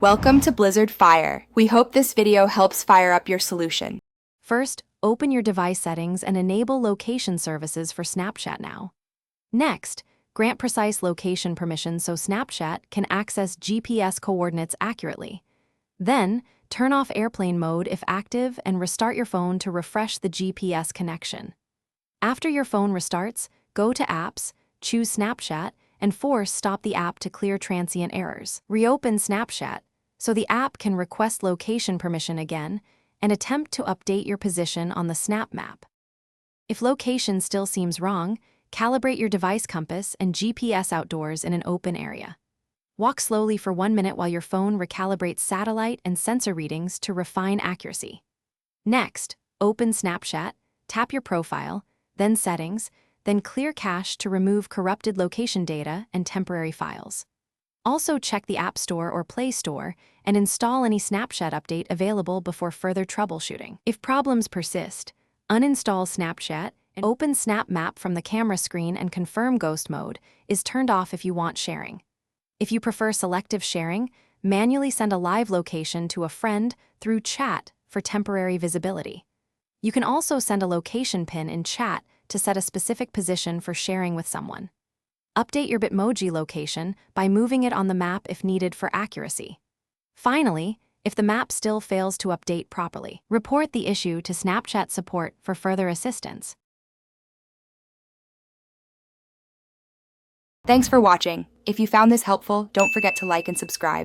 Welcome to Blizzard Fire. We hope this video helps fire up your solution. First, open your device settings and enable location services for Snapchat now. Next, grant precise location permissions so Snapchat can access GPS coordinates accurately. Then, turn off airplane mode if active and restart your phone to refresh the GPS connection. After your phone restarts, go to Apps, choose Snapchat, and force stop the app to clear transient errors. Reopen Snapchat so the app can request location permission again and attempt to update your position on the Snap map. If location still seems wrong, calibrate your device compass and GPS outdoors in an open area. Walk slowly for 1 minute while your phone recalibrates satellite and sensor readings to refine accuracy. Next, open Snapchat, tap your profile, then Settings, then Clear Cache to remove corrupted location data and temporary files. Also check the App Store or Play Store and install any Snapchat update available before further troubleshooting. If problems persist, uninstall Snapchat and open Snap Map from the camera screen and confirm Ghost Mode is turned off if you want sharing. If you prefer selective sharing, manually send a live location to a friend through chat for temporary visibility. You can also send a location pin in chat to set a specific position for sharing with someone. Update your Bitmoji location by moving it on the map if needed for accuracy. Finally, if the map still fails to update properly, report the issue to Snapchat support for further assistance. Thanks for watching. If you found this helpful, don't forget to like and subscribe.